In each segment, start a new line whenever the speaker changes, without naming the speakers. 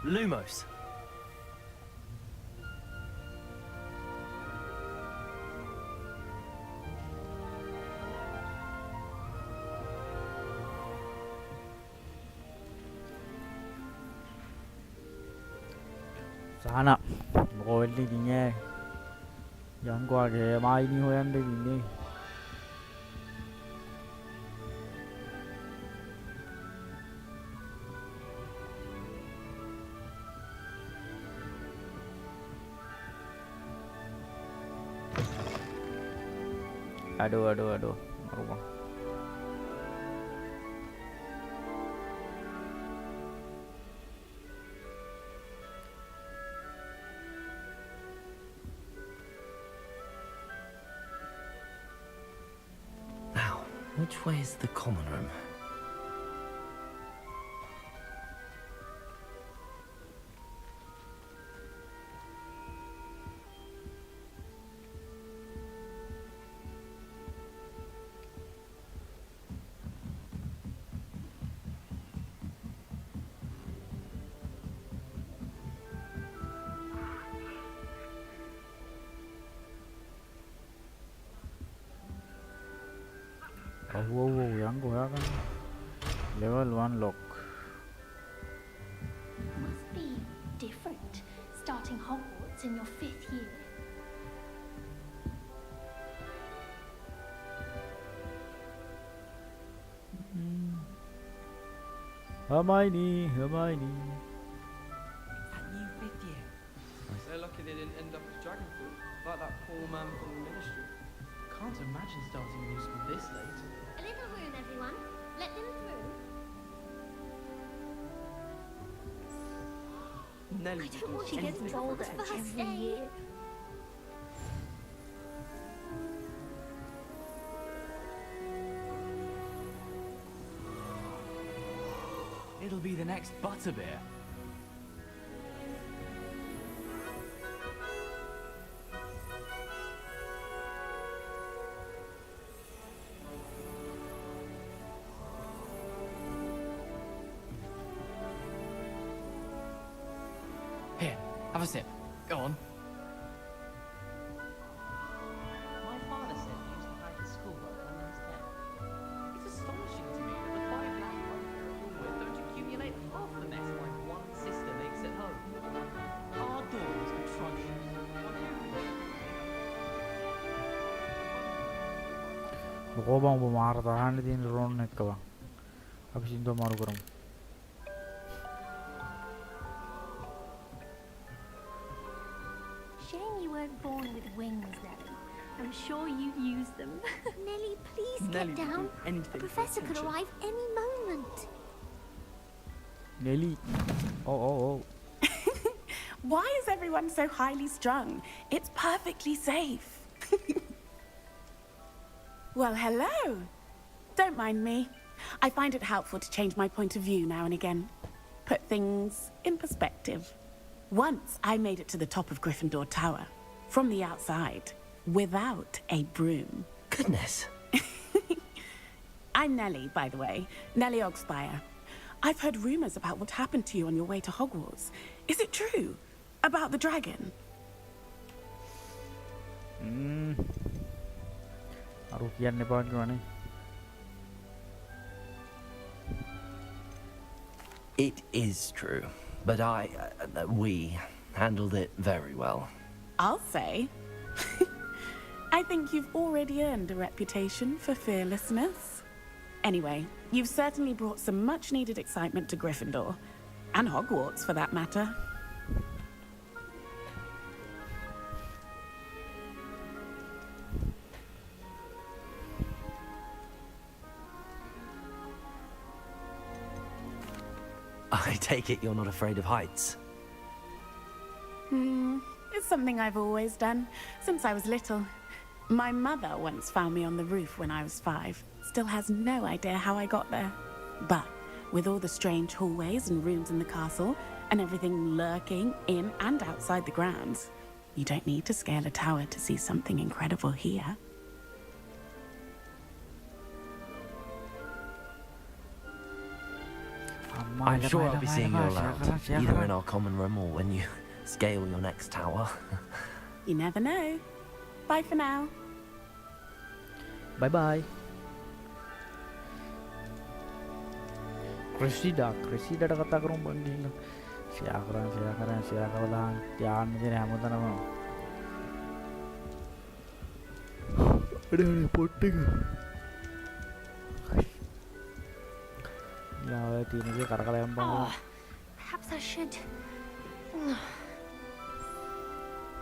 Lumos.
Sana මොකෝ වෙන්නේ ඉතින් ඈ යන්කෝගේ මායිනි හොයන්න ඉන්නේ අඩෝ මරුවා
Which way is the common room?
Whoa, යන්කෝ හොයාගන්න level 1 lock
Must be different starting Hogwarts in your 5th year.
Hermione
It's that new 5th year.
They're lucky they didn't end up as Dragonfield, like that poor man from the Ministry.
Can't imagine starting a new school this late.
A little room, everyone. Let them through.
Nelly
I don't want to get told at first day.
It'll be the next Butterbeer. Here, have a sip. Go on.
My father said he used to hide his schoolwork when he was 10. It's astonishing to me that the 5 lads run here at Hogwarts don't accumulate half the mess my one sister makes at home. Our doors are atrocious.
මොකෝ බං ඔබ මාර තරහන්න තියෙන රෝන් එක බං අපි සින්දුව මාරු කරමු
Shame you weren't born with wings, Nelly. I'm sure you'd use them. Nelly, please
Nelly
get
would
down.
do anything
The
for
professor could
attention.
arrive any moment.
Nelly oh
Why is everyone so highly strung? It's perfectly safe. Well, hello. Don't mind me. I find it helpful to change my point of view now and again. Put things in perspective. Once I made it to the top of Gryffindor Tower, from the outside, without a broom.
Goodness.
I'm Nellie, by the way. Nellie Ogspire. I've heard rumors about what happened to you on your way to Hogwarts. Is it true? About the dragon?
අරු කියන්න එපා කියවනේ
It is true, but we handled it very well.
I'll say. I think you've already earned a reputation for fearlessness. Anyway, you've certainly brought some much-needed excitement to Gryffindor. And Hogwarts, for that matter.
I take it you're not afraid of heights.
It's something I've always done, since I was little. My mother once found me on the roof when I was 5. Still has no idea how I got there. But with all the strange hallways and rooms in the castle, and everything lurking in and outside the grounds, you don't need to scale a tower to see something incredible here.
I'm sure I'll be seeing you around, either in our common room or when you scale your next tower.
You never know. Bye for now.
Bye bye. Cressida kata kerong banding. Siapa lang jangan ni hamu tanam. Ada potting. Ya, ini dia karakter yang bang.
Perhaps I should.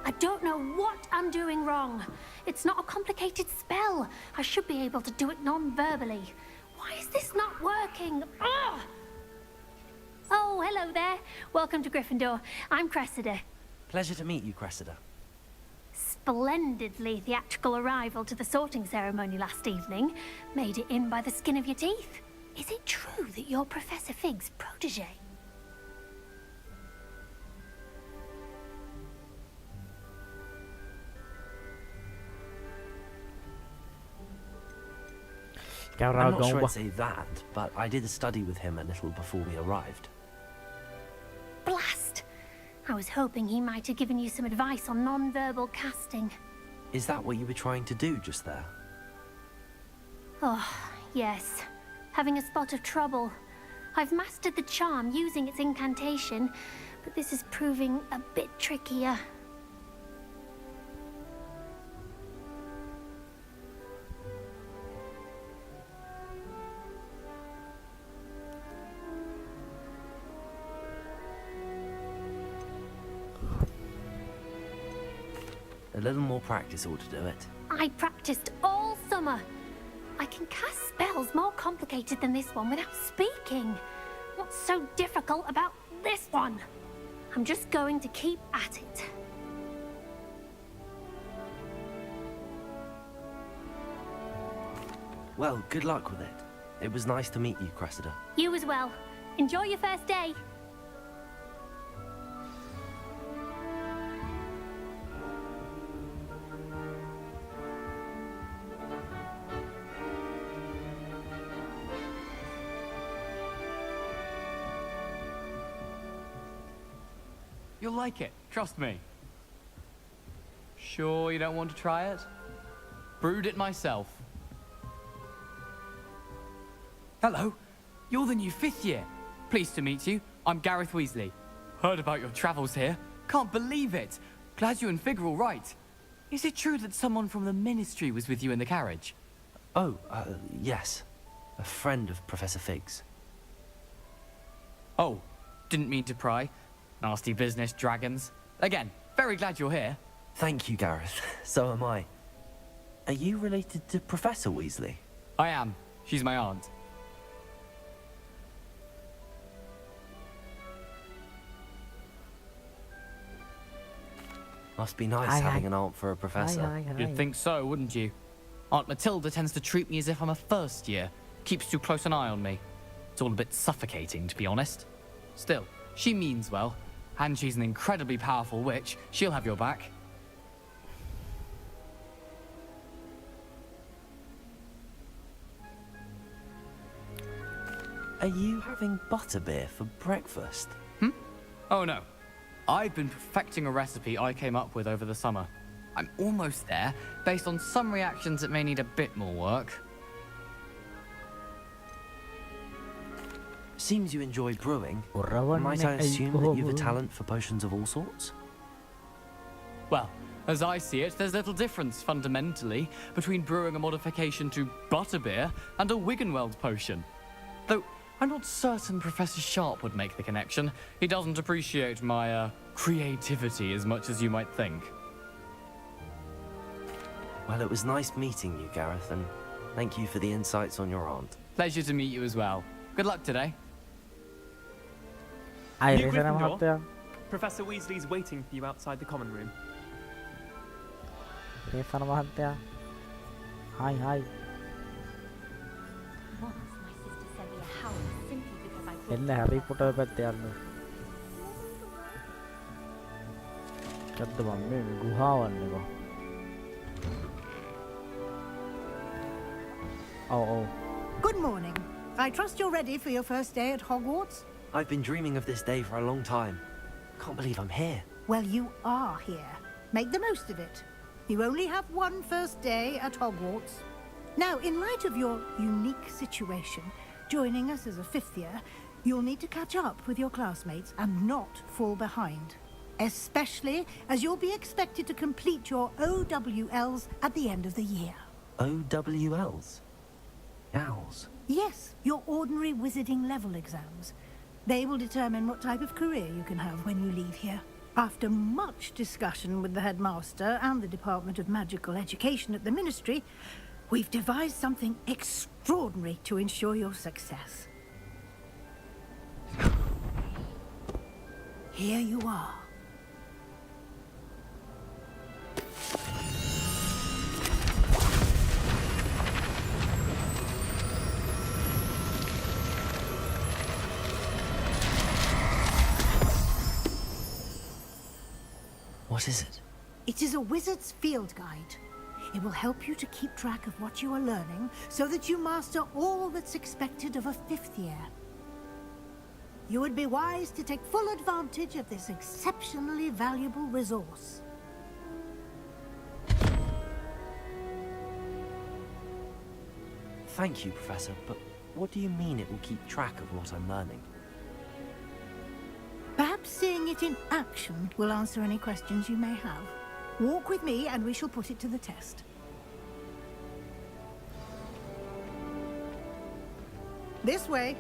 I don't know what I'm doing wrong. It's not a complicated spell. I should be able to do it non-verbally. Why is this not working? Ugh! Oh, hello there. Welcome to Gryffindor. I'm Cressida.
Pleasure to meet you, Cressida.
Splendidly theatrical arrival to the sorting ceremony last evening. Made it in by the skin of your teeth. Is it true that you're Professor Fig's protege?
I'm not sure I'd say that, but I did study with him a little before we arrived.
Blast! I was hoping he might have given you some advice on non-verbal casting.
Is that what you were trying to do just there?
Oh, yes. Having a spot of trouble. I've mastered the charm using its incantation, but this is proving a bit trickier.
A little more practice ought to do it.
I practiced all summer. I can cast spells more complicated than this one without speaking. What's so difficult about this one? I'm just going to keep at it.
Well, good luck with it. It was nice to meet you, Cressida.
You as well. Enjoy your first day.
You'll like it, trust me. Sure you don't want to try it? Brewed it myself. Hello, you're the new 5th year. Pleased to meet you. I'm Gareth Weasley. Heard about your travels here. Can't believe it. Glad you and Fig are all right. Is it true that someone from the Ministry was with you in the carriage?
Oh, yes. A friend of Professor Fig's.
Oh, didn't mean to pry. Nasty business, dragons. Again, very glad you're here.
Thank you, Gareth. So am I. Are you related to Professor Weasley?
I am. She's my aunt.
Must be nice having an aunt for a professor.
You'd think so, wouldn't you? Aunt Matilda tends to treat me as if I'm a first year. Keeps too close an eye on me. It's all a bit suffocating, to be honest. Still, she means well. And she's an incredibly powerful witch. She'll have your back.
Are you having butterbeer for breakfast?
Oh no. I've been perfecting a recipe I came up with over the summer. I'm almost there. Based on some reactions, it may need a bit more work.
Seems you enjoy brewing. Might I assume that you've a talent for potions of all sorts?
Well, as I see it, there's little difference, fundamentally, between brewing a modification to butterbeer and a Wiggenweld potion. Though, I'm not certain Professor Sharp would make the connection. He doesn't appreciate my, creativity as much as you might think.
Well, it was nice meeting you, Gareth, and thank you for the insights on your aunt.
Pleasure to meet you as well. Good luck today.
Ay,
New
resa naman
Gryffindor.
hati.
Professor Weasley's waiting for you outside the common room.
Resa naman hati. Hi.
Once my sister sent me a howl simply because I brought
എന്നെ Harry Potter പറ്റിയായിരുന്നു കത്ത് mummy ഗുഹാവന്നെ Oh.
Good morning. I trust you're ready for your first day at Hogwarts?
I've been dreaming of this day for a long time. Can't believe I'm here.
Well, you are here. Make the most of it. You only have one first day at Hogwarts. Now, in light of your unique situation, joining us as a fifth year, you'll need to catch up with your classmates and not fall behind. Especially as you'll be expected to complete your OWLs at the end of the year.
OWLs? Owls?
Yes, your ordinary wizarding level exams. They will determine what type of career you can have when you leave here. After much discussion with the headmaster and the Department of Magical Education at the Ministry, we've devised something extraordinary to ensure your success. Here you are.
What is it?
It is a wizard's field guide. It will help you to keep track of what you are learning so that you master all that's expected of a fifth year. You would be wise to take full advantage of this exceptionally valuable resource.
Thank you, Professor, but what do you mean it will keep track of what I'm learning?
Perhaps seeing it in action will answer any questions you may have. Walk with me and we shall put it to the test. This way.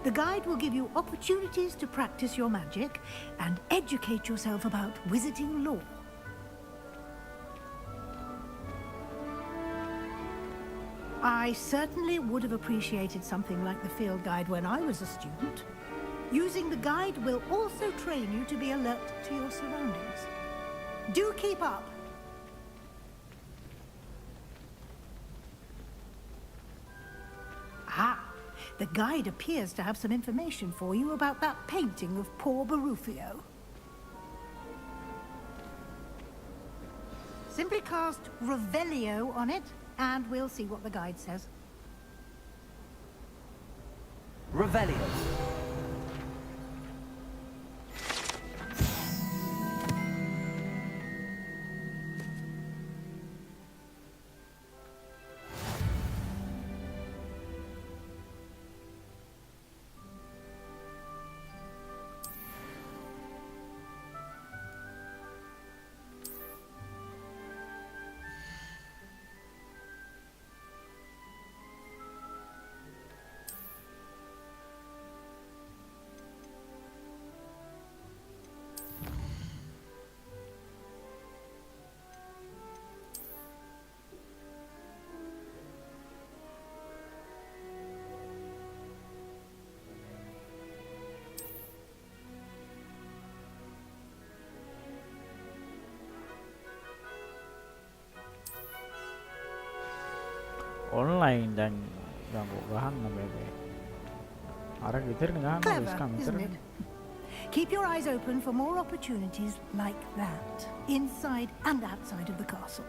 The guide will give you opportunities to practice your magic and educate yourself about wizarding lore. I certainly would have appreciated something like the field guide when I was a student. Using the guide will also train you to be alert to your surroundings. Do keep up! Ah, the guide appears to have some information for you about that painting of poor Barufio. Simply cast Revelio on it, and we'll see what the guide says.
Revelio.
Online dan ganggu gahan na bebe. Ara gitar nga
Clever,
isn't
isn't it? Keep your eyes open for more opportunities like that, inside and outside of the castle.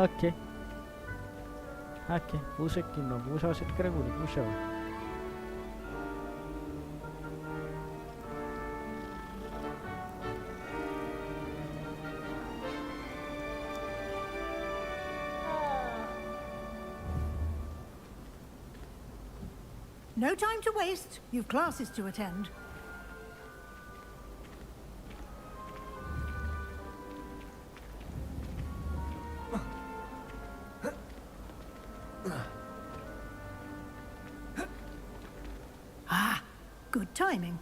Okay. Okay, pusekin no, pusa sit kare guli, pusa.
No time to waste. You've classes to attend. Ah, good timing.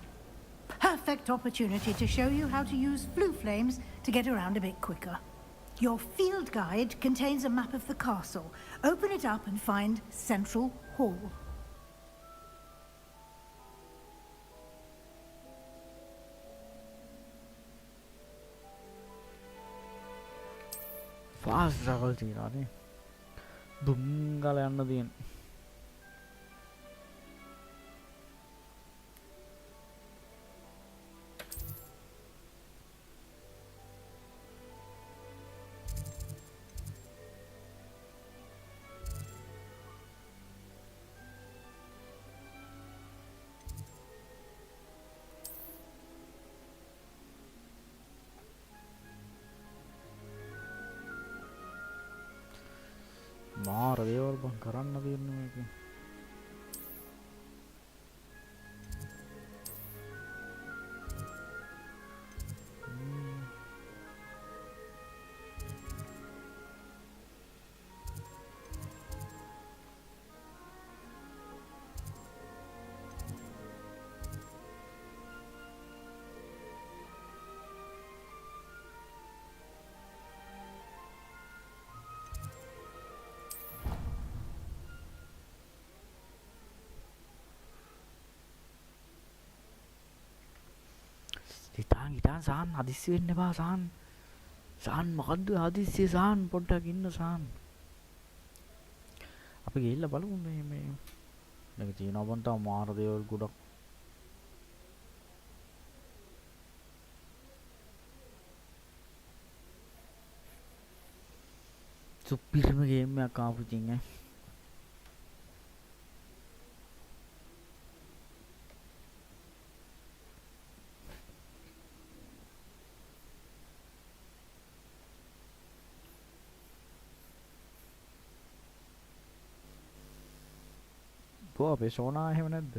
Perfect opportunity to show you how to use flue flames to get around a bit quicker. Your field guide contains a map of the castle. Open it up and find Central Hall.
Fast travel చేయాలి దుంగలే అన్నది දේවල් බං කරන්න තියෙන්නේ මේකේ. හිටාන් සාන් හදිස්සි වෙන්න එපා සාන්. සාන් මොකද්ද හදිස්සිය සාන් පොඩ්ඩක් ඉන්න සාන්. අපි ගිහිල්ලා බලමු මේ මේක තියෙනවා බන් තාම මාර දේවල් ගොඩක්. සුපිරිම ගේම් එකක් ආපු ඉතින් ඈ. අපේ සෝනා එහෙම නැද්ද?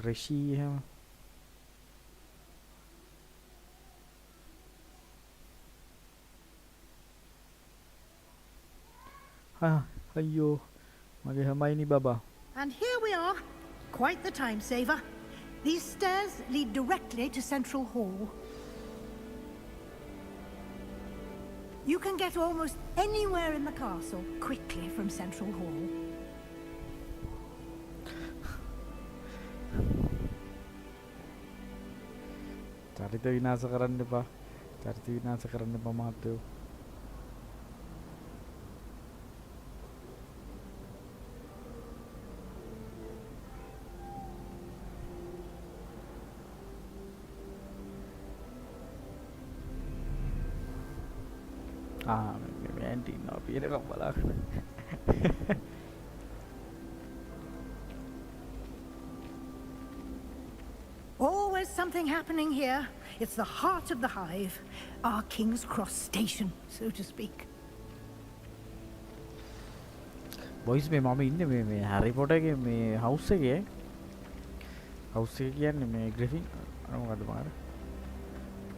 රෂී එහෙම අයියෝ මගේ හැමයිනි බබා.
And here we are. Quite the time saver. These stairs lead directly to Central Hall. You can get almost anywhere in the castle quickly from Central Hall.
චරිත විනාශ කරන්න එපා. චරිත විනාශ කරන්න එපා මහත්තයෝ. මේ ඇන්ටි ඉන්නවා පියනකම් බලාගෙන.
Always something happening here. It's the heart of the hive, our King's Cross station, so to speak.
Boys මේ මම ඉන්නේ මේ හැරි පොටර්ගේ මේ හවුස් එකේ. හවුස් එක කියන්නේ මේ ග්‍රිෆින් මොකද්ද මාර?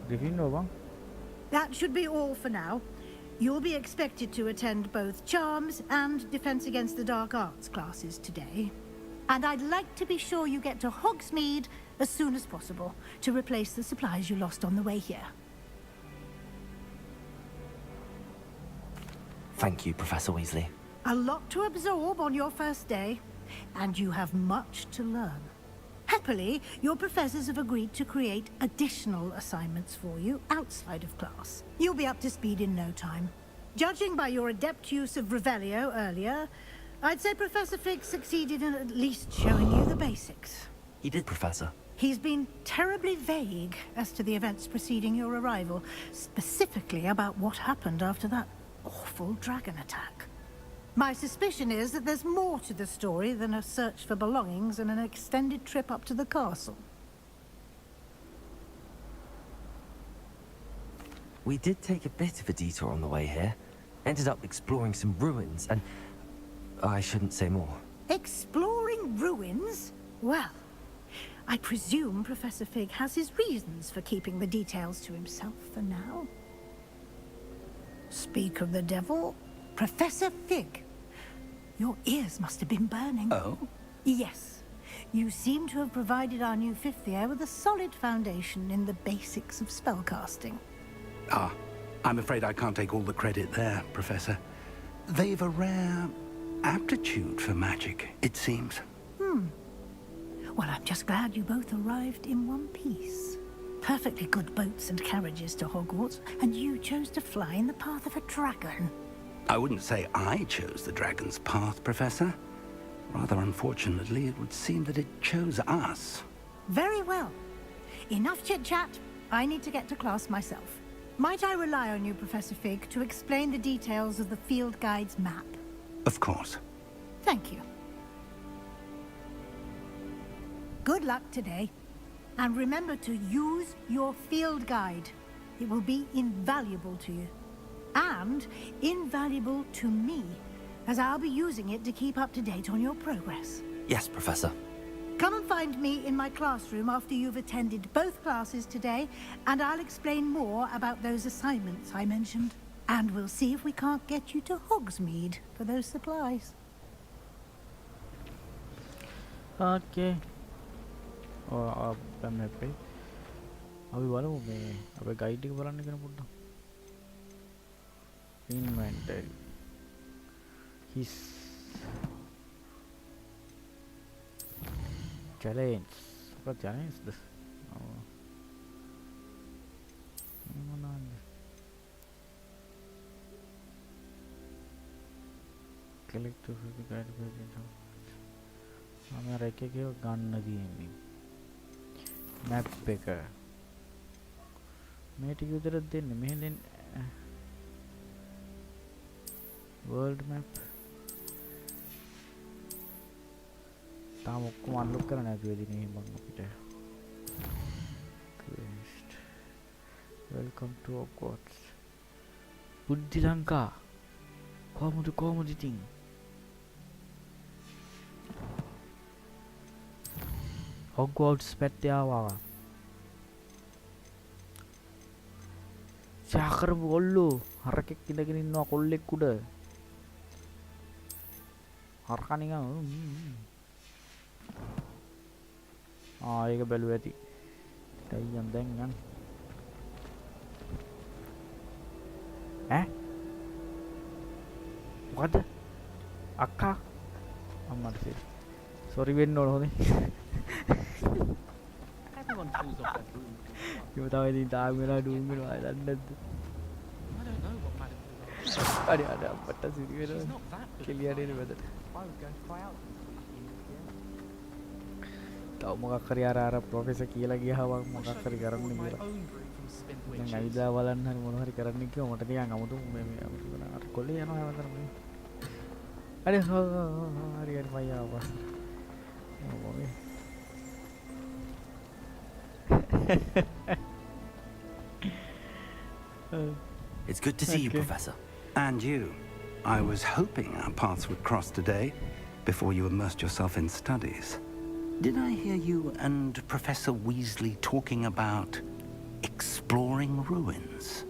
ග්‍රිෆින් නෝ බං.
That should be all for now. You'll be expected to attend both Charms and Defense Against the Dark Arts classes today. And I'd like to be sure you get to Hogsmeade as soon as possible to replace the supplies you lost on the way here.
Thank you, Professor Weasley.
A lot to absorb on your first day, and you have much to learn. Happily, your professors have agreed to create additional assignments for you outside of class. You'll be up to speed in no time. Judging by your adept use of Revelio earlier, I'd say Professor Fig succeeded in at least showing you the basics.
He did, Professor.
He's been terribly vague as to the events preceding your arrival, specifically about what happened after that awful dragon attack. My suspicion is that there's more to the story than a search for belongings and an extended trip up to the castle.
We did take a bit of a detour on the way here. Ended up exploring some ruins and... I shouldn't say more.
Exploring ruins? Well, I presume Professor Fig has his reasons for keeping the details to himself for now. Speak of the devil, Professor Fig. Your ears must have been burning.
Oh?
Yes. You seem to have provided our new fifth year with a solid foundation in the basics of spellcasting.
Ah, I'm afraid I can't take all the credit there, Professor. They've a rare aptitude for magic, it seems.
Well, I'm just glad you both arrived in one piece. Perfectly good boats and carriages to Hogwarts, and you chose to fly in the path of a dragon.
I wouldn't say I chose the dragon's path, Professor. Rather unfortunately, it would seem that it chose us.
Very well. Enough chit-chat. I need to get to class myself. Might I rely on you, Professor Fig, to explain the details of the field guide's map?
Of course.
Thank you. Good luck today. And remember to use your field guide. It will be invaluable to you. And invaluable to me, as I'll be using it to keep up to date on your progress.
Yes, Professor.
Come and find me in my classroom after you've attended both classes today, and I'll explain more about those assignments I mentioned. And we'll see if we can't get you to Hogsmeade for those supplies.
Okay. Oh, I'm happy. අපි බලමු මේ අපේ guide එක බලන්න කියන පොඩ්ඩක්. Inventory. His challenge. What challenge is this? Oh. Collect to the guide page. I'm a regular gun again. Map picker. Mate you there then world map. තාම ඔක්කොම අන්ලොක් කරන්න නැතුව ඉදිනේ මම අපිට quest welcome to Hogwarts බුද්ධි ලංකා කොහොමද ඉතින් Hogwarts පැත්තේ ආවා සාකරපු කොල්ලෝ හරකෙක් ඉඳගෙන ඉන්නවා කොල්ලෙක් උඩ හරකා නිකන් ඒක බැලුව ඇති ටයියන් දැන් යන්න මොකද අක්කා අම්මට සෝරි වෙන්න ඕන හොඳේ
Everyone falls off their broom.
ඉව තමයි ඉතින් තාම වෙලා ඩූම් වෙනවා දන්නේ නැද්ද
I don't know what Madam Blue is.
අර අපට සිරි
She's
වෙනවා
not that good.
කෙලියනේ වෙද
I would go and try out.
තව මොකක් හරි අර ප්‍රොෆෙසර් කියලා ගියාම මොකක් හරි කරන්න
My
කියලා
own brew from spin
දැන්
witches.
ඇවිදලා බලන්න හරි මොන හරි කරන්න කිව්ව මට නිකන් 아무තු මේ අර කොල්ලේ යනවා හැමදාම මේ හරි හරි මයි ආවා මොකෝ
It's good to see you,
Okay.
Professor.
And you. I was hoping our paths would cross today before you immersed yourself in studies. Did I hear you and Professor Weasley talking about exploring ruins?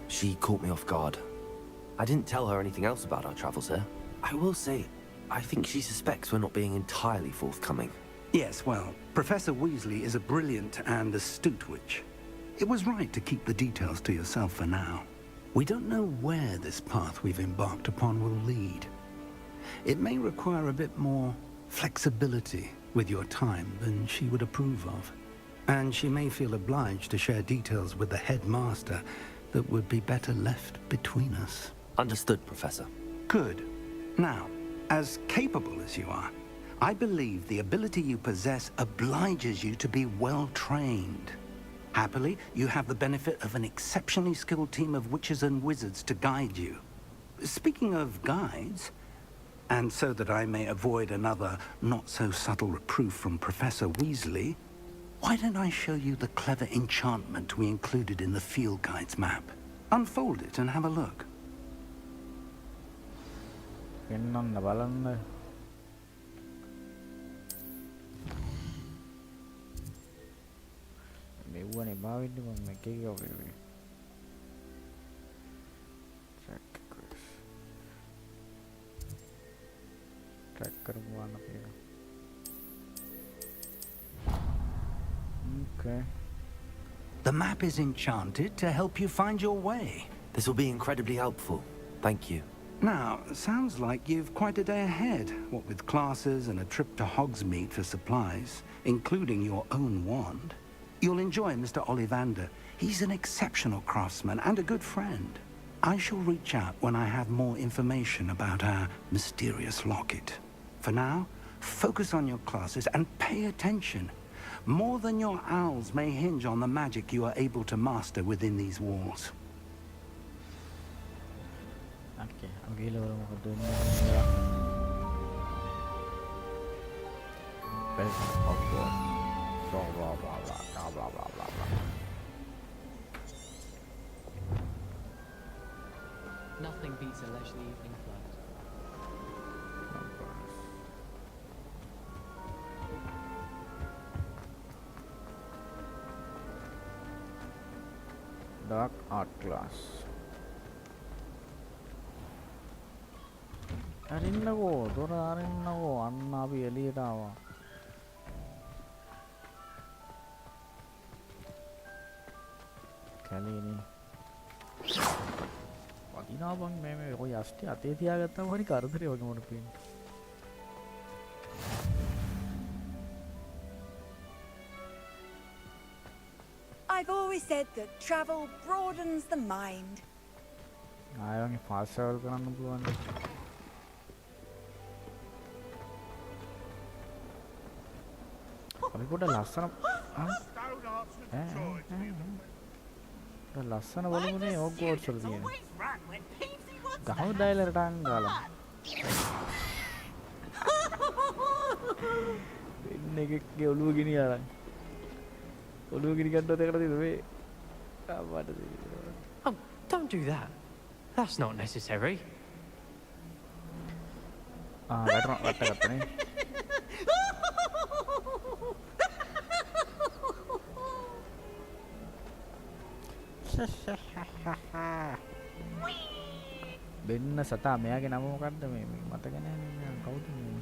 She caught me off guard. I didn't tell her anything else about our travels here. I will say, I think she suspects we're not being entirely forthcoming.
Yes, well, Professor Weasley is a brilliant and astute witch. It was right to keep the details to yourself for now. We don't know where this path we've embarked upon will lead. It may require a bit more flexibility with your time than she would approve of. And she may feel obliged to share details with the headmaster that would be better left between us.
Understood, Professor.
Good. Now, as capable as you are, I believe the ability you possess obliges you to be well trained. Happily, you have the benefit of an exceptionally skilled team of witches and wizards to guide you. Speaking of guides, and so that I may avoid another not-so-subtle reproof from Professor Weasley, why don't I show you the clever enchantment we included in the field guide's map? Unfold it and have a look.
පෙන්නන්න බලන්න මෙව්වනේ බාවෙන්නේ මම එකේ ගාවේ track කරමු වන්න කියලා okay
The map is enchanted to help you find your way.
This will be incredibly helpful. Thank you.
Now, sounds like you've quite a day ahead, what with classes and a trip to Hogsmeade for supplies, including your own wand. You'll enjoy Mr. Ollivander. He's an exceptional craftsman and a good friend. I shall reach out when I have more information about our mysterious locket. For now, focus on your classes and pay attention. More than your owls may hinge on the magic you are able to master within these walls.
okay ගිහලා බලමු මොකද වෙන්නේ. Welcome to Hogwarts. Blah blah blah blah blah blah blah blah.
Nothing beats a leisurely evening flight.
Dark art class. අරින්නකෝ දොර අරින්නකෝ අන්න අපි එළියට ආවා. කැලේනේ. වදිනා බං මේ ඔය යස්ටි අතේ තියාගත්තාම හරි කරදරේ වගේ මොන පේන්නේ.
I've always said that travel broadens the mind.
ආයෙත් ෆාස්ට් ට්‍රැවල් කරන්න පුළුවන්. අපි පොඩ ලස්සන ලස්සන බලමුනේ හොග්වර්ට්ස් වල තියෙන. ගහව ඩයිලරට අංගාලා. වෙන එකේ ඔළුව ගිනි අරන්. ඔළුව ගිනි ගන්නවත් එකට තියෙන මේ අප්පට තියෙන.
Oh, don't do that. That's not necessary.
වැටගත්තනේ. බෙන්න සතා මෙයාගේ නම මොකක්ද මේ මතක නැහැ නේ කවුද මේ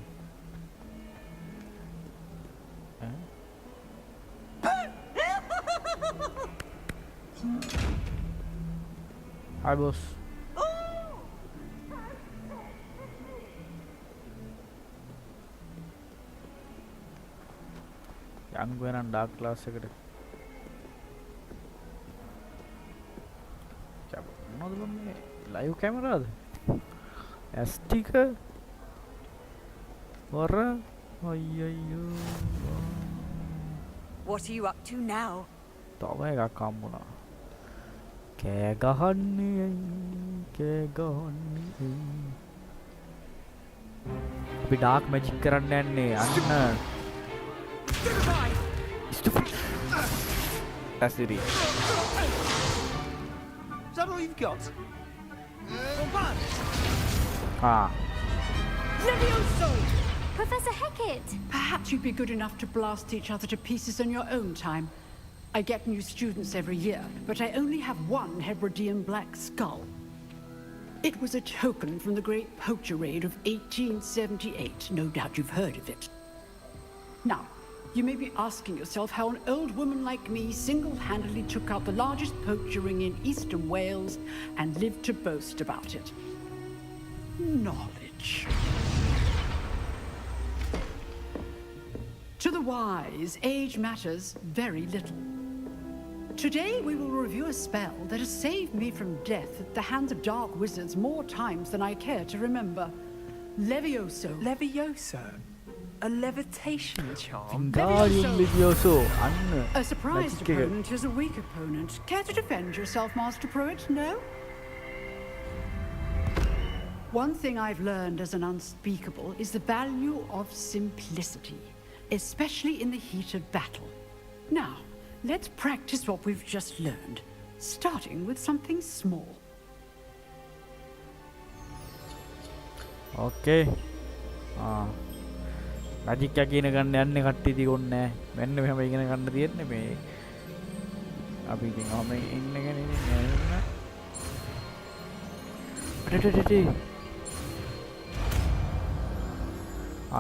Hi boss. යන් ගොනන් ඩාර්ක් ක්ලාස් එකට මොනවද මේ ලයිව් කැමරාද ඇස් ටික වර අයියෝ
What are you up to now?
තව එකක් හම්බුණා කෑ ගහන්නේ අපි ඩාර්ක් මැජික් කරන්න යන්නේ අන්න stupid that's it.
Is that all you've got?
Ah.
Levioso!
Professor Hecat!
Perhaps you'd be good enough to blast each other to pieces in your own time. I get new students every year, but I only have one Hebridean black skull. It was a token from the Great Poacher Raid of 1878. No doubt you've heard of it. Now, you may be asking yourself how an old woman like me single-handedly took out the largest poacher ring in eastern Wales and lived to boast about it. Knowledge. To the wise, age matters very little. Today we will review a spell that has saved me from death at the hands of dark wizards more times than I care to remember. Levioso.
Levioso? A levitation charm?
Levioso.
A surprised opponent is a weak opponent. Care to defend yourself, Master Pruitt? No? One thing I've learned as an unspeakable is the value of simplicity, especially in the heat of battle. Now, let's practice what we've just learned, starting with something small.
Okay. Magic එක ඉගෙන ගන්න යන්නේ කට්ටිය තියොන්නේ මෙන්න මෙහෙම ඉගෙන ගන්න තියෙන්නේ මේ අපි ඉතින් ඔහම ඉන්නගෙන ඉන්නේ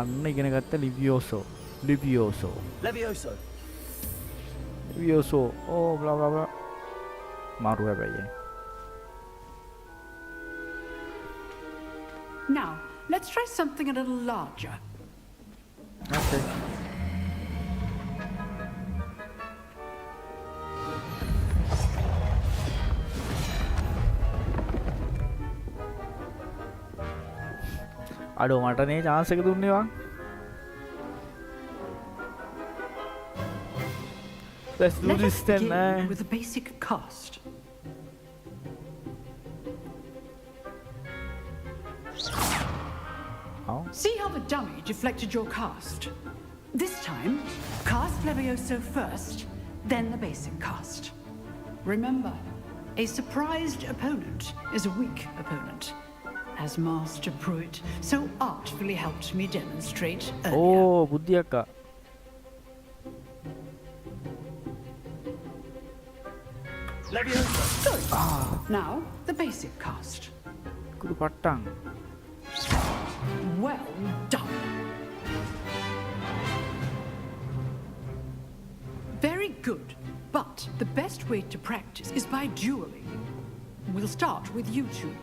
අන්න ඉගෙන ගත්ත ලිවියෝසෝ ඕ බ්ලා බ්ලා බ්ලා මාරු හැබැයි
Now, let's try something a little larger.
Okay. අඩෝ මටනේ chance එක දුන්නේ වා. Let's do this then.
With a basic cast.
How?
See how the dummy deflected your cast? This time, cast Levioso first, then the basic cast. Remember, a surprised opponent is a weak opponent, as Master Pruitt so artfully helped me demonstrate earlier.
Oh, buddhiyakka.
Good. Now, the basic cast.
Kudu pattang.
Well done. Very good. But the best way to practice is by dueling. We'll start with you two.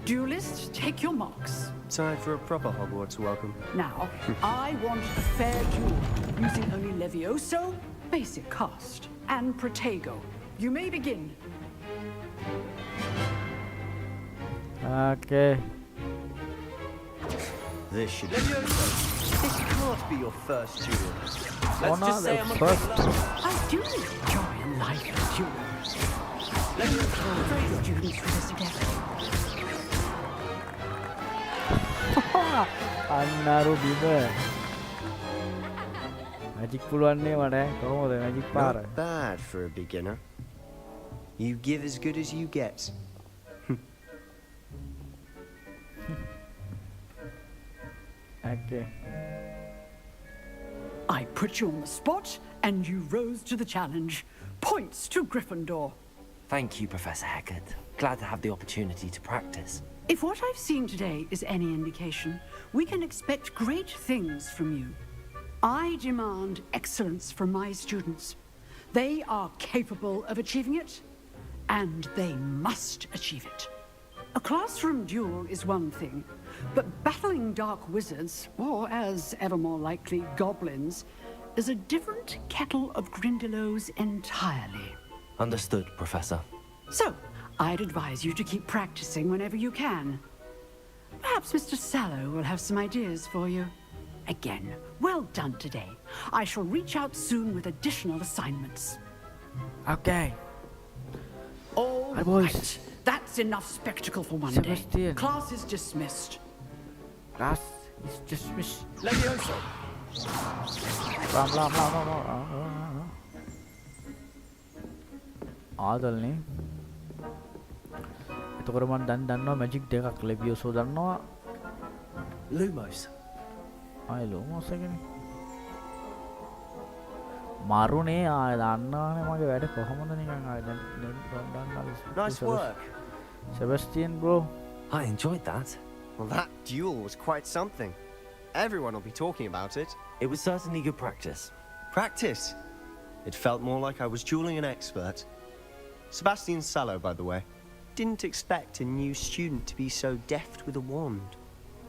Duelists, take your marks.
Time for a proper Hogwarts welcome.
Now, I want a fair duel, using only Levioso, basic cast, and Protego. You may begin.
Okay.
This should be. This can't be your first duel.
Let's just say I'm first.
I do enjoy a lively duel. Let's students for this again.
අන්නරු බිම magic පුළුවන්නේ මට කොහොමද magic පාර
Not bad for a beginner. You give as good as you get.
Okay.
I put you on the spot, and you rose to the challenge. Points to Gryffindor.
Thank you, Professor Heckard. Glad to have the opportunity to practice.
If what I've seen today is any indication, we can expect great things from you. I demand excellence from my students. They are capable of achieving it, and they must achieve it. A classroom duel is one thing, but battling dark wizards, or as ever more likely, goblins, is a different kettle of Grindylows entirely.
Understood, Professor.
So, I'd advise you to keep practicing whenever you can. Perhaps Mr. Sallow will have some ideas for you. Again, well done today. I shall reach out soon with additional assignments.
Okay.
All right. That's enough spectacle for one day.
Sebastian.
Class is dismissed.
Class is dismissed.
Levioso.
ආදල්නේ එතකොට මම දැන් දන්නවා magic දෙකක් ලෙවියෝසෝ දන්නවා
Lumos.
ආයි ලෝමෝස් එකනේ මාරුනේ ආය දන්නවනේ මගේ වැඩ කොහොමද නිකන් ආය දැන් දන්නවා
Nice work.
Sebastian bro
I enjoyed that.
Well, that duel was quite something. Everyone will be talking about it.
It was certainly good practice.
Practice? It felt more like I was dueling an expert. Sebastian Sallow, by the way. Didn't expect a new student to be so deft with a wand.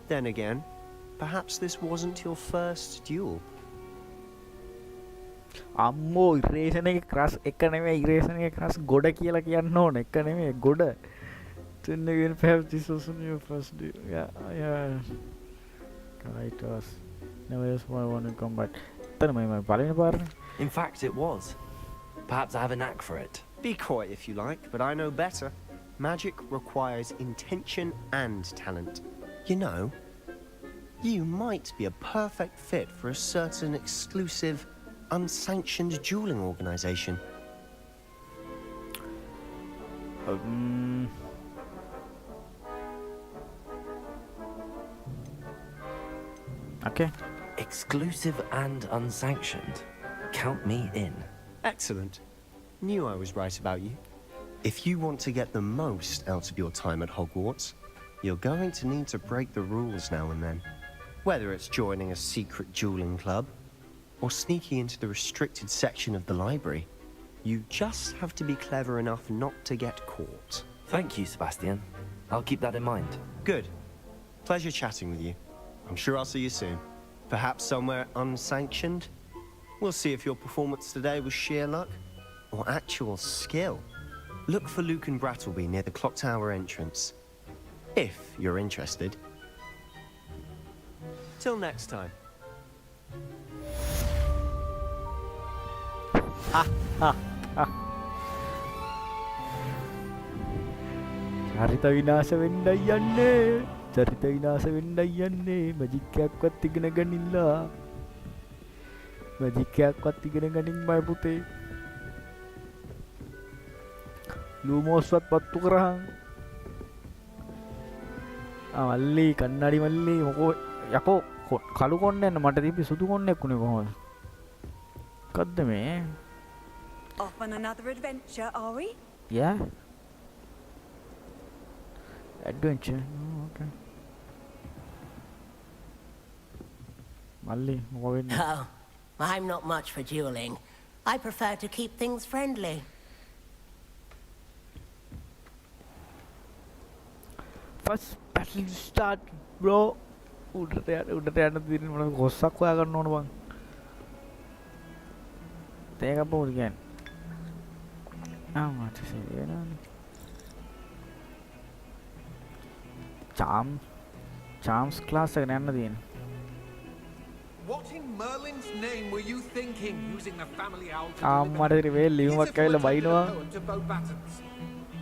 Then again, perhaps this wasn't your first duel.
අම්මෝ ඉරේෂන් එකේ ක්‍රස් එක නෙමෙයි ඉරේෂන් එකේ ක්‍රස් ගොඩ කියලා කියන්න ඕන එක නෙමෙයි ගොඩ Then again, perhaps this wasn't your first duel. Yeah. Right, was. Never just want to come back.
In fact, it was. Perhaps I have a knack for it.
Be coy if you like, but I know better. Magic requires intention and talent. You know, you might be a perfect fit for a certain exclusive, unsanctioned dueling organization.
Okay.
Exclusive and unsanctioned. Count me in.
Excellent. Knew I was right about you. If you want to get the most out of your time at Hogwarts, you're going to need to break the rules now and then. Whether it's joining a secret dueling club, or sneaking into the restricted section of the library, you just have to be clever enough not to get caught.
Thank you, Sebastian. I'll keep that in mind.
Good. Pleasure chatting with you. I'm sure I'll see you soon. Perhaps somewhere unsanctioned? We'll see if your performance today was sheer luck or actual skill. Look for Luke and Brattleby near the clock tower entrance, if you're interested. Till next time.
චරිත විනාශ වෙන්නයි යන්නේ චරිත විනාශ වෙන්නයි යන්නේ magic එකක්වත් ඉගෙන ගනින්න magic එකක්වත් ඉගෙන ගනින් මයි පුතේ ලූමෝස්වත් පත්තු කරහන් මල්ලි කන්නඩි මල්ලි මොකෝ යකෝ කළු කොන්න යන්න මට තිබි සුදු කොන්නෙක් වුණේ කොහොමද මොකද්ද මේ
Off on another adventure, are we?
Yeah. Adventure. Oh, okay. Malli, what we
Oh, I'm not much for dueling. I prefer to keep things friendly.
First battle start, bro. උඩට යන්න දින මොන ගොස්සක් හොයා ගන්න ඕන බං. තේක පොල් ගෑන්. මට සියනනේ. Charms class එක යන්න තියෙන.
What in Merlin's name were you thinking using the family owl to
මට රිවේ ලියුමක් ඇවිල්ලා බයිනවා.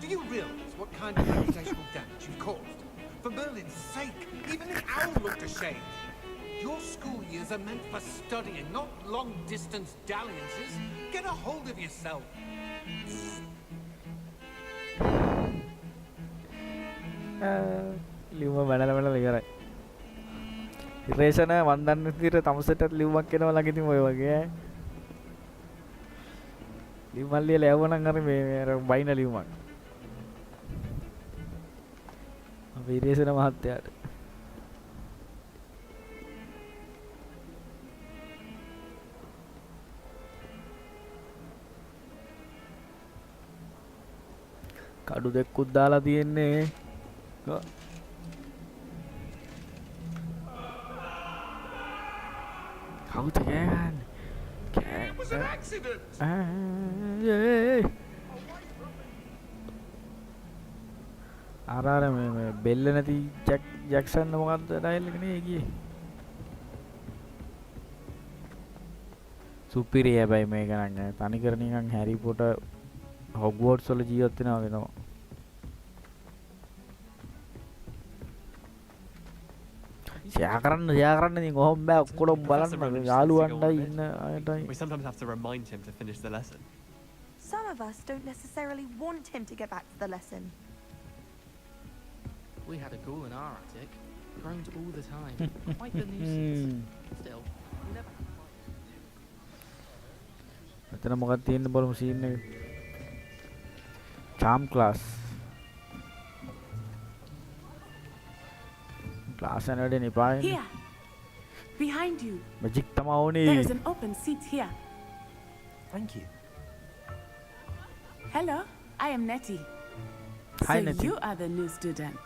Do you realize what kind of reputational damage you've caused? For Merlin's sake, even the owl looked ashamed. Your school years are meant for studying, not long-distance dalliances. Get a hold of yourself.
ලියුම බැලලා ඉවරයි. ඉරේෂන වන්දන්න විදිහට තමසටත් ලියුමක් එනවා ළඟ ඉතින් ඔය වගේ. ලියුමක් ලියලා යවුවනම් අර මේ අර බයින ලියුමක්. අපි ඉරේෂන මහත්තයාට කඩු දෙකකුත් දාලා තියෙන්නේ කවුද ගෑගන්නේ
It was an accident.
අර මේ බෙල්ල නැති ජැක්සන් මොකක්ද ඩයල් එක නේ ගියේ සුපිරි හැබැයි මේක නම් තනිකර නිකන් හැරි පොටර් හොග්වර්ට්ස් වල ජීවත් වෙනවා වගේ තමයි ෂෙයා කරන්න ඉතින් කොහොම බෑ ඔක්කොම බලන්න යාළුවන්ටයි ඉන්න අයටයි
We sometimes have to remind him to finish the lesson.
Some of us don't necessarily want him to get back to the lesson.
We had a ghoul in our attic. Groaned all the time. Quite the nuisance. Still, we never had
මෙතන මොකක්ද තියෙන්නේ බලමු scene එක charm class class and වැඩේ නිපායනේ
Here, behind you.
magic තමයි ඕනේ
There is an open seat here.
Thank you.
Hello, I am Nettie.
Hi,
So
Nettie.
you are the new student.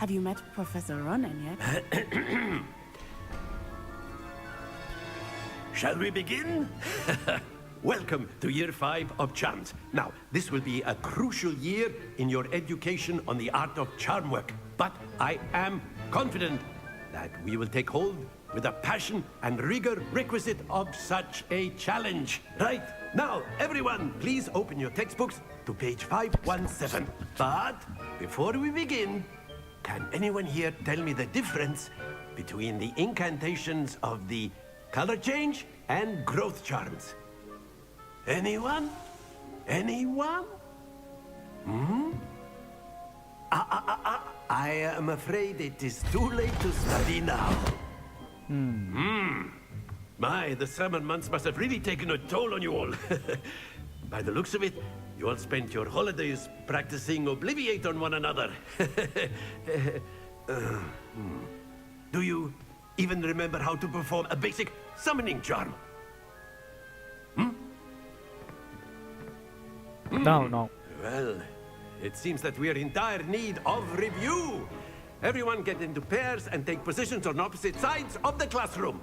Have you met Professor Ronan yet?
Shall we begin? Welcome to year 5 of charms. Now, this will be a crucial year in your education on the art of charm work. But I am confident that we will take hold with the passion and rigor requisite of such a challenge. Right, now, everyone, please open your textbooks to page 517. But before we begin, can anyone here tell me the difference between the incantations of the color change and growth charms? Anyone? Anyone? I am afraid it is too late to study now. My, the summer months must have really taken a toll on you all. By the looks of it, you all spent your holidays practicing Obliviate on one another. Do you even remember how to perform a basic summoning charm?
No.
Well, it seems that we are in dire need of review. Everyone get into pairs and take positions on opposite sides of the classroom.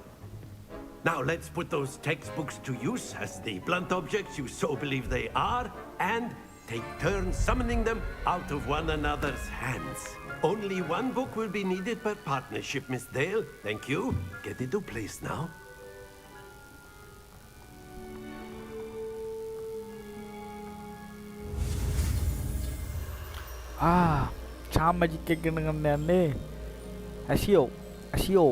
Now let's put those textbooks to use as the blunt objects you so believe they are, and take turns summoning them out of one another's hands. Only one book will be needed per partnership, Miss Dale. Thank you. Get into place now.
charm magic එක ඉගෙන ගන්න යන්නේ. Asio. Akio.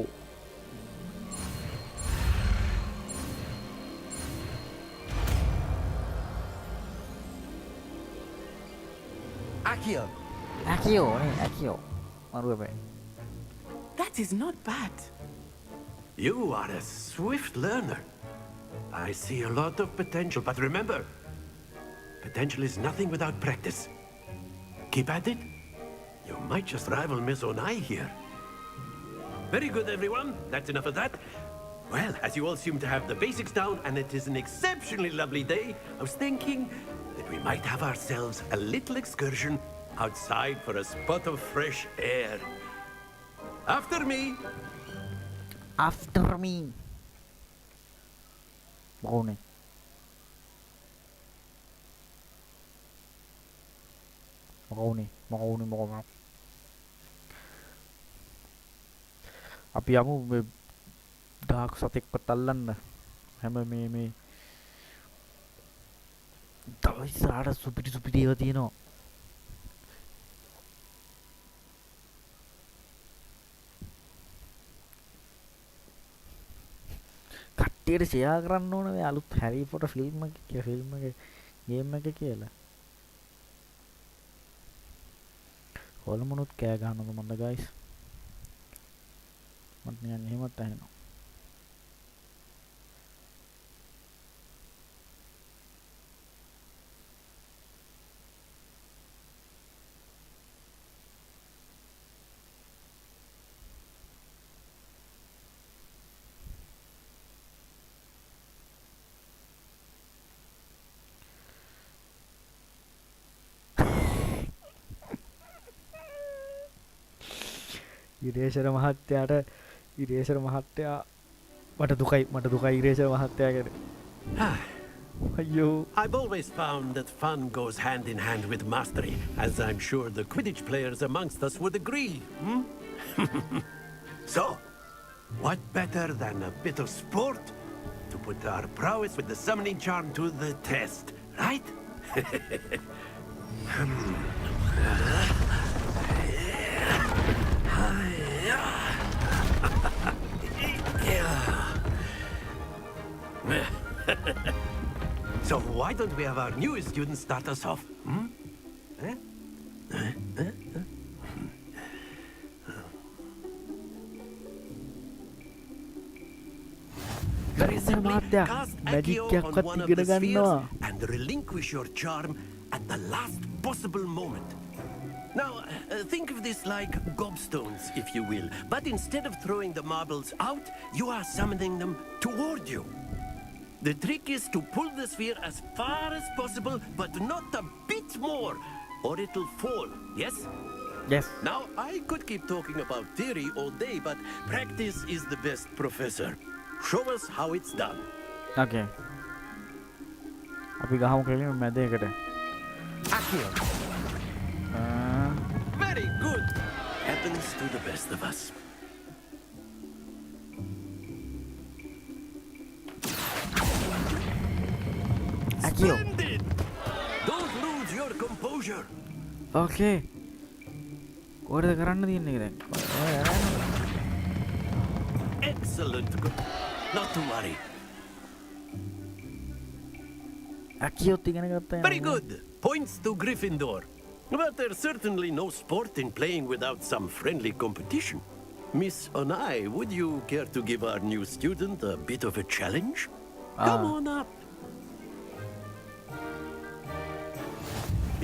Maru apa?
That is not bad.
You are a swift learner. I see a lot of potential, but remember, potential is nothing without practice. Keep at it. You might just rival Miss Onai here. Very good, everyone. That's enough of that. Well, as you all seem to have the basics down, and it is an exceptionally lovely day, I was thinking that we might have ourselves a little excursion outside for a spot of fresh air. After me.
Moroni. අපි යමු මේ dark සතෙක්ව තල්ලන්න හැම මේ තව ඉස්සරහට සුපිරි ඒවා තියෙනවා කට්ටියට ෂෙයා කරන්න ඕන මේ අලුත් හැරි පොටර් ෆිල්ම් එක ගේම් එක කියලා හොල්මනුත් කෑ ගහනවද මන්ද ගයිස් මට නිකන් එහෙමත් ඇහෙනවා ඉරේෂර මහත්තයා මට දුකයි ඉරේෂර මහත්තයා ගැන අයියෝ
I've always found that fun goes hand in hand with mastery, as I'm sure the Quidditch players amongst us would agree. So, what better than a bit of sport to put our prowess with the summoning charm to the test, right? So why don't we have our newest student start us off? Very simply, cast Accio on one of the spheres and relinquish your charm at the last possible moment. Now, think of this like gobstones, if you will. But instead of throwing the marbles out, you are summoning them toward you. The trick is to pull the sphere as far as possible, but not a bit more, or it'll fall, yes?
Yes.
Now, I could keep talking about theory all day, but practice is the best professor. Show us how it's done.
Okay. අපි ගහමු කෙලින්ම මැද එකට.
Accio. Very good. Happens to the best of us.
Accio.
Splendid. Don't lose your composure.
Okay. කොහෙද කරන්න තියන්නේ දැන්?
Excellent. Not to worry.
Accio ඉගෙන ගත්තා.
Very good. Points to Gryffindor. But there's certainly no sport in playing without some friendly competition. Miss Onai, would you care to give our new student a bit of a challenge? Come on up.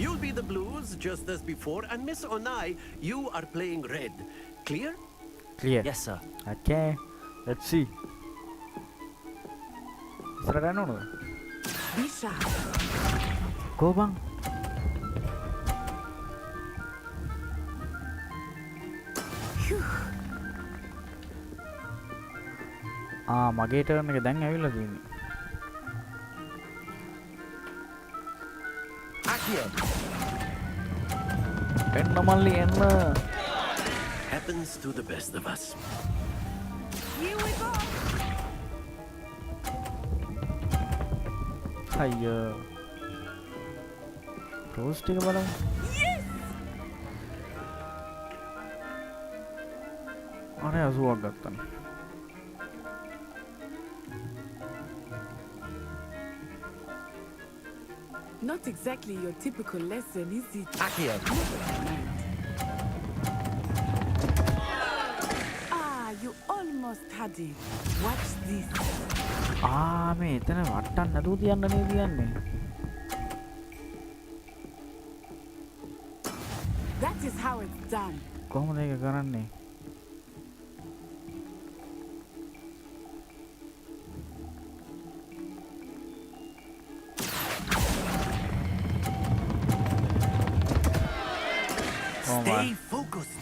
You'll be the blues just as before, and Miss Onai, you are playing red. Clear?
Clear.
Yes, sir.
Okay. Let's see. ඉස්සරහට යන්න ඕනද?
Bisa.
Go bang. මගේ turn එක දැන් ඇවිල්ලා තියෙන්නේ. එන්න මල්ලි එන්න.
Happens to the best of us.
අයියෝ. රෝස්ට් එක බලමු. අනේ 80ක් ගත්තා.
Not exactly your typical lesson, is it?
Accio.
Ah, you almost had it. Watch this.
මේ එතන වට්ටන්න නැතුව තියන්න නේ තියන්නේ.
That is how it's done.
කොහොමද ඒක කරන්නේ?
Stay focused.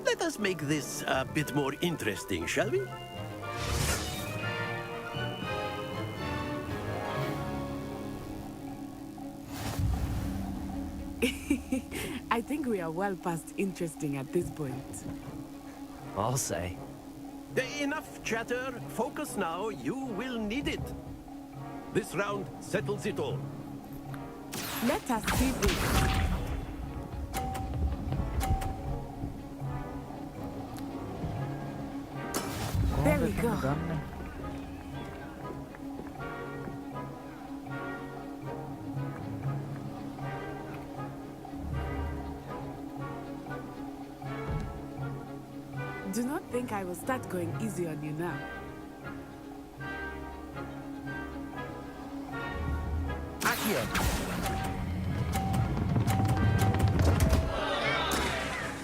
Let us make this a bit more interesting, shall we?
I think we are well past interesting at this point.
I'll say.
Enough chatter. Focus now. You will need it. This round settles it all.
Let us see this. There we go. Do not think I will start going easy on you now.
Accio.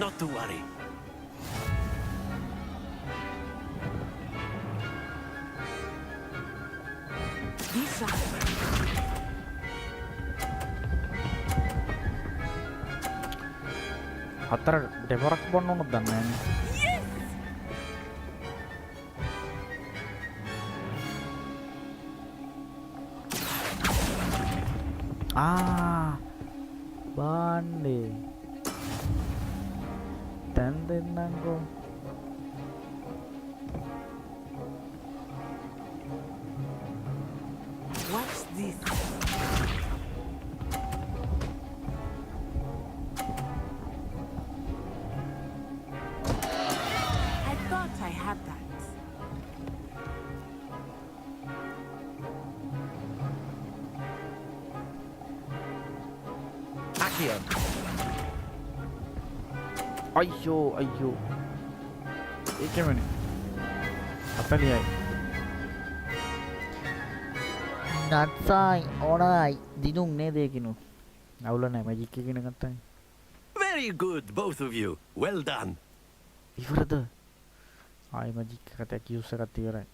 Not to worry.
This up.
හතර දෙවරක් බොන්න ඕනද දන්නේ නැහැ. බාන්නේ දැන් දෙන්නම්කෝ.
Watch this. I thought I had that.
Accio.
අයියෝ අයියෝ. ඒකෙමනේ. 40යි. නත්සයි ඕනයි දිනුම් නේද ඒකිනු. අවුල නැහැ මැජික් එක ඉගෙන ගත්තා.
Very good, both of you. Well done.
ඉවරද? ආයි මැජික් එකට ඇකියුස් එකක් ඉවරයි.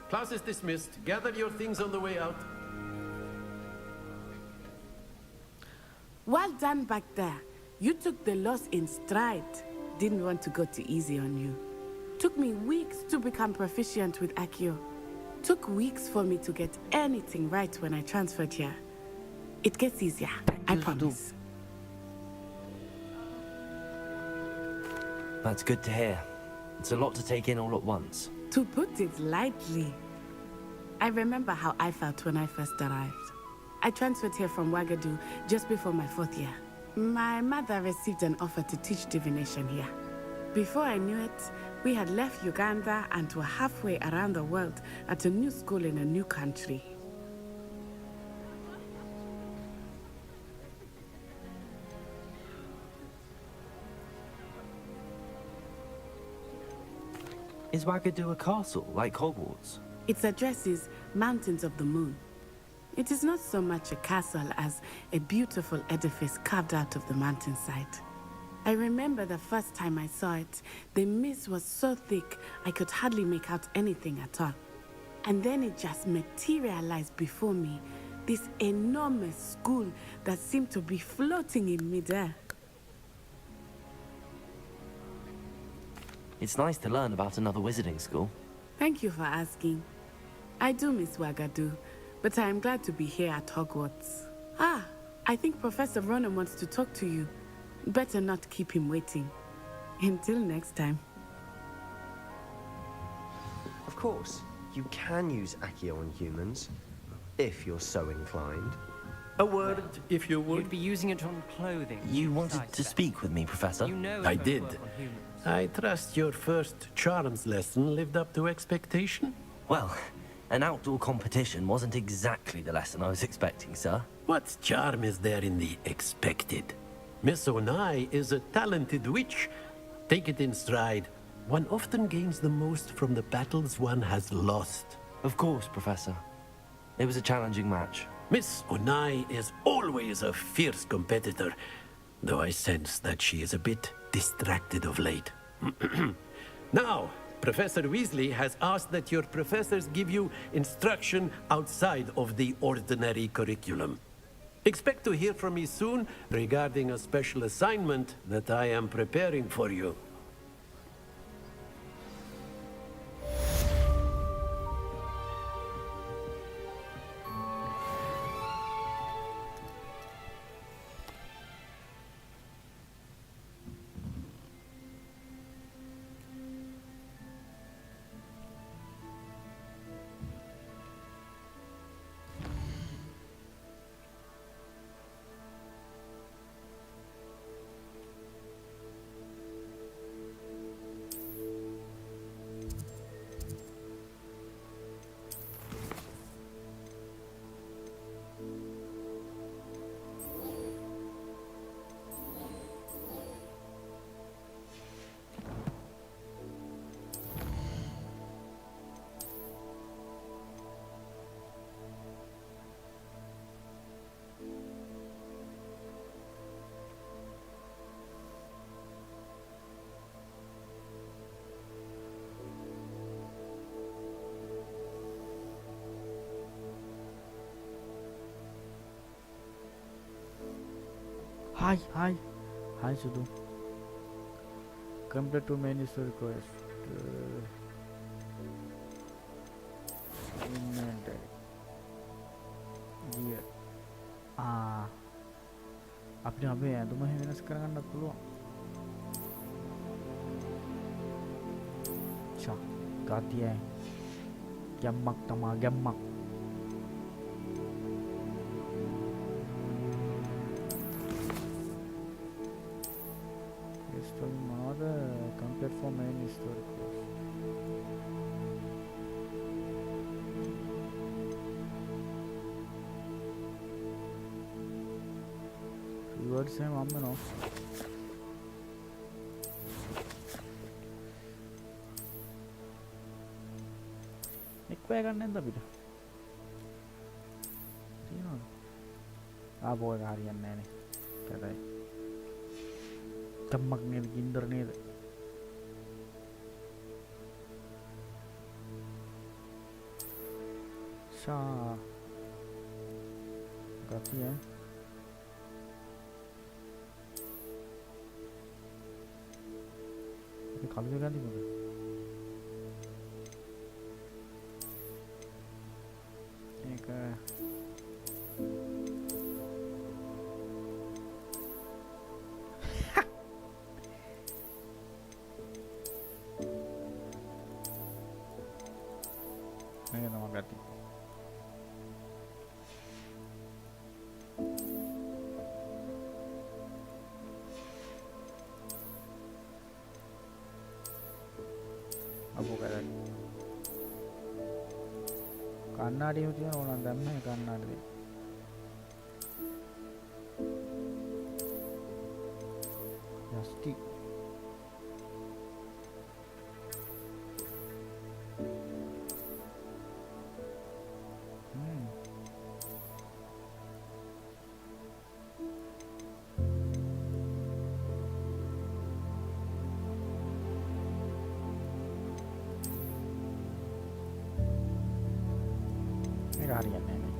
Class is dismissed. Gather your things on the way out.
Well done back there. You took the loss in stride. Didn't want to go too easy on you. Took me weeks to become proficient with Accio. Took weeks for me to get anything right when I transferred here. It gets easier, I promise.
That's good to hear. It's a lot to take in all at once.
To put it lightly, I remember how I felt when I first arrived. I transferred here from Ouagadougou just before my 4th year. My mother received an offer to teach divination here. Before I knew it, we had left Uganda and were halfway around the world at a new school in a new country.
Is Ouagadougou a castle, like Hogwarts?
Its address is Mountains of the Moon. It is not so much a castle as a beautiful edifice carved out of the mountainside. I remember the first time I saw it, the mist was so thick I could hardly make out anything at all. And then it just materialized before me, this enormous school that seemed to be floating in midair.
It's nice to learn about another wizarding school.
Thank you for asking. I do miss Ouagadougou, but I am glad to be here at Hogwarts. Ah, I think Professor Ronan wants to talk to you. Better not keep him waiting. Until next time.
Of course, you can use Accio on humans, if you're so inclined.
A word, if you would.
You'd be using it on clothing.
You wanted to speak with me, Professor?
You know
I
it won't
did.
work on humans.
I trust your first charms lesson lived up to expectation?
Well, an outdoor competition wasn't exactly the lesson I was expecting, sir.
What charm is there in the expected? Miss Onai is a talented witch. Take it in stride. One often gains the most from the battles one has lost.
Of course, Professor. It was a challenging match.
Miss Onai is always a fierce competitor, though I sense that she is a bit distracted of late. Now, Professor Weasley has asked that your professors give you instruction outside of the ordinary curriculum. Expect to hear from me soon regarding a special assignment that I am preparing for you.
Hi, Sudu. Complete to main story quest. Inventory. Gear. අපිට අපේ ඇඳුම වෙනස් කරගන්නත් පුළුවන්. චා ගතිය ගැම්මක් තමා ගැම්මක්. Complete for main story quest. Rewards हैं वहाँ में ना. एक पे करने दो बिना. ठीक है. आप वो आ रही है नैने. कहता है. चमक नहीं इंदर नहीं. गति है खाली जगह नहीं मुझे एक नहीं तो गति කන්නාඩි හිටියන ඕන දැම්ම කන්නාඩි යස්ටි hariannya ini.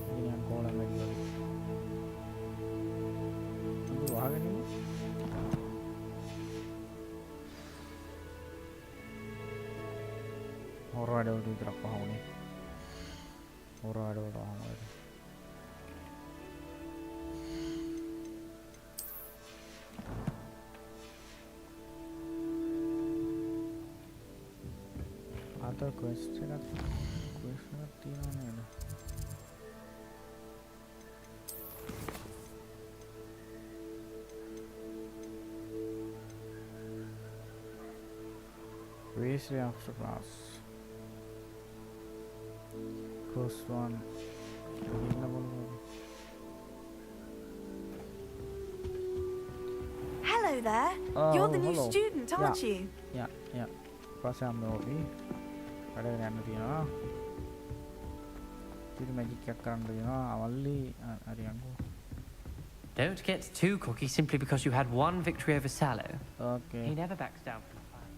Ini yang kolam lagi tadi. Itu wagen ini. හොර වැඩවලට විතරක් පහුනේ. හොර වැඩවලට පහුනේ. ආතල් ක්වෙස්ට් එකක් තියෙනවා නේද? Race after class. Close one.
Hello there. You're the new student, aren't you?
Yeah. පස්සේ අපි වැඩ යන්න තියෙනවා. ඉතින් මැජික් එකක් කරන්න තියෙනවා. අවල්ලි හරි යන්කෝ.
Don't get too cocky simply because you had one victory over Sallow.
Okay.
He never backs down from the fight.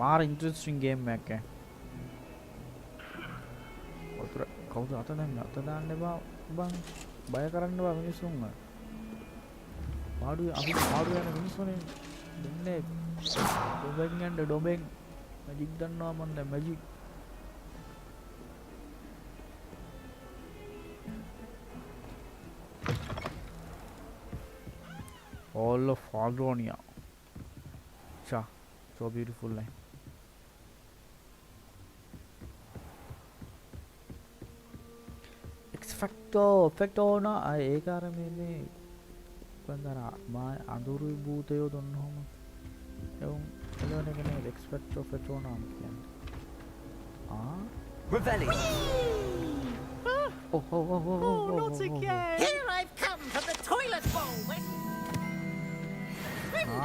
මාර ඉන්ට්‍රෙස්ටිං ගේම් එකක් එක. ඔතර කවුද අත දාන්න එපා බං. බය කරන්න එපා මිනිස්සුන්ව. පාඩු අපි පාඩු යන මිනිස්සුනේ දෙන්නේ ඩොබෙන් යන්න ඩොබෙන් මැජික් දන්නවා මන් දැන් magic. All of Aldronia. Cha, so beautiful line. Factor na ඒක අර මේ පන්දර මා අඳුරුයි භූතයෝ දුන්නොම එවුන් එළවන එක නේද X Factor නම් කියන්නේ.
Revelli.
Oh,
not again. Here I've come for the toilet bowl.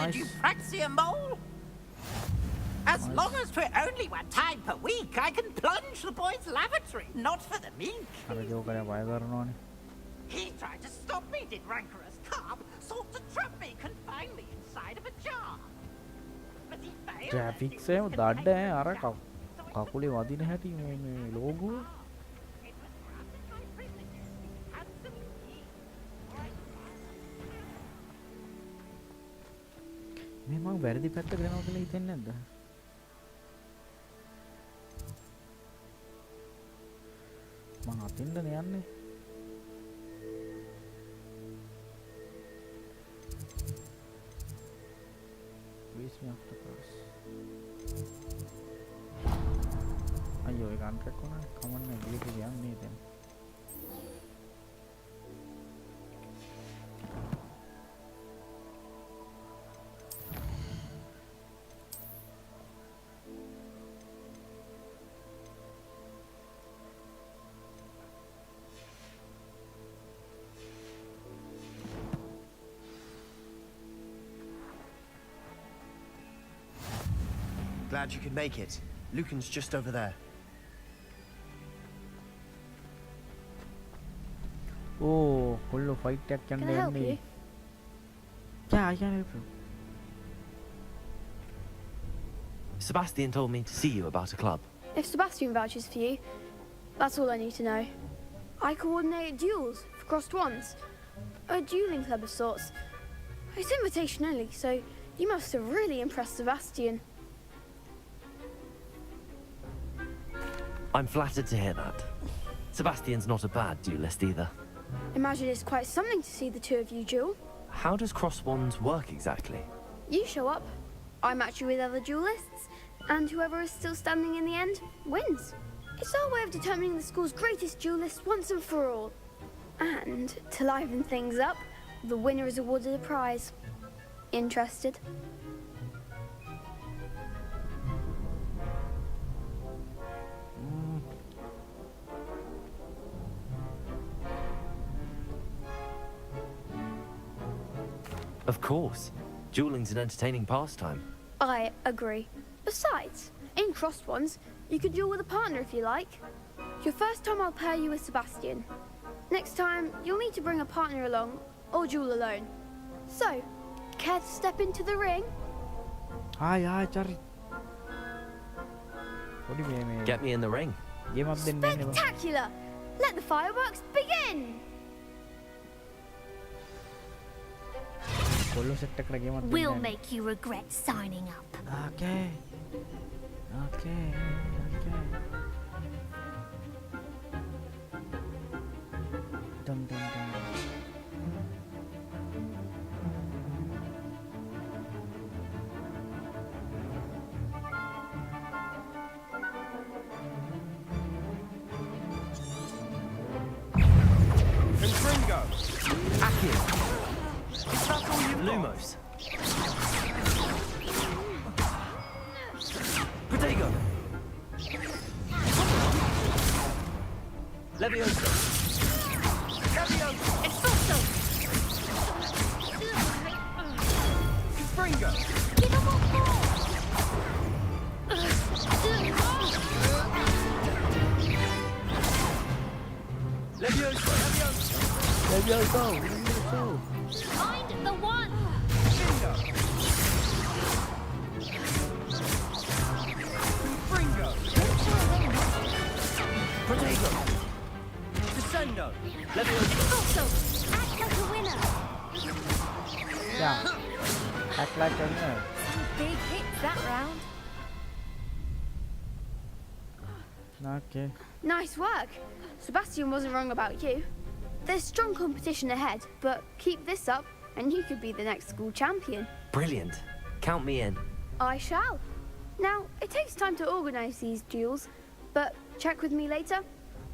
Did you Praxia mole? As long as we're only one time per week, I can plunge the boys' lavatory, not for the meek. He tried to stop me, did rancorous carp, sought to trap me, confine me inside of a jar. But he failed.
Traffic save දඩ අර කකුලේ වදින හැටි මේ logo මේ මම වැරදි පැත්තට යනවා කියලා හිතෙන්නේ නැද්ද? මම අතින්ද යන්නේ. Race me after class. අයියෝ ඒක අන්ට්‍රැක් වුණානේ. කමන්නේ ගියේ යන්නේ දැන්.
Glad you could make it. Lucan's just over there.
Oh, full of fight tech can
I help you?
Yeah, I can help you.
Sebastian told me to see you about a club.
If Sebastian vouches for you, that's all I need to know. I coordinate duels for crossed ones. A dueling club of sorts. It's invitation only, so you must have really impressed Sebastian.
I'm flattered to hear that. Sebastian's not a bad duelist either.
Imagine it's quite something to see the two of you duel.
How does cross wands work exactly?
You show up, I match you with other duelists, and whoever is still standing in the end wins. It's our way of determining the school's greatest duelist once and for all. And to liven things up, the winner is awarded a prize. Interested?
Of course. Dueling's an entertaining pastime.
I agree. Besides, in crossed ones, you could duel with a partner if you like. Your first time I'll pair you with Sebastian. Next time, you'll need to bring a partner along, or duel alone. So, care to step into the ring?
Hi, Charlie. What do you mean?
Get me in the ring.
Spectacular! Let the fireworks begin!
We'll make you regret signing up.
Okay. Dum dum dum.
Confringo! Accio! Is that all you've Lumos! Protego! Levioso! Levioso!
Expulso!
Confringo!
Give him what more!
Levioso!
Find the one!
Confringo! Protego! Descendo! Levioso!
Also, act like a winner!
Yeah. Act like a winner.
Big hits that round.
Okay.
Nice work. Sebastian wasn't wrong about you. There's strong competition ahead, but keep this up and you could be the next school champion.
Brilliant. Count me in.
I shall. Now, it takes time to organise these duels, but check with me later.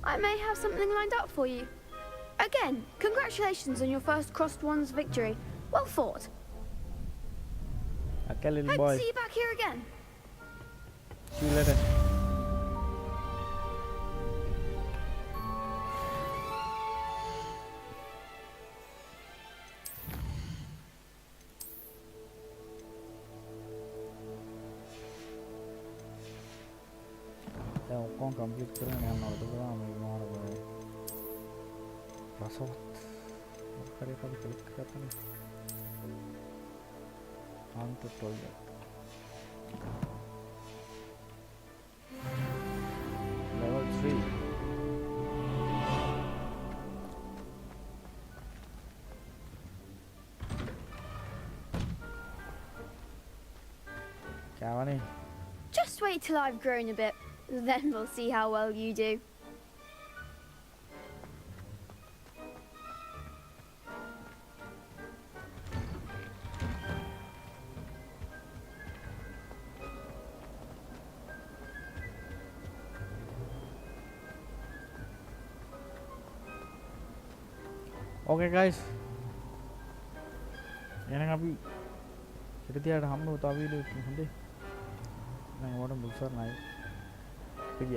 I may have something lined up for you. Again, congratulations on your first Crossed Ones victory. Well fought.
Okay, little
Hope
boy.
to see you back here again.
See you later. ඔක්කොම complete කරගෙන යන්න ඕනද ගාම මේ මාර බෑ රසවත් හරි අපි ක්ලික් කරගන්න on tutorial level 3 Cavani.
Just wait till I've grown a bit. Then we'll see how well you do.
Okay guys. එහෙනම් අපි ඉතිරියට හම්බ වූ තව වීඩියෝ එකකින් හොඳේ. මම ඕඩම් බුල්සර් නයි. Good.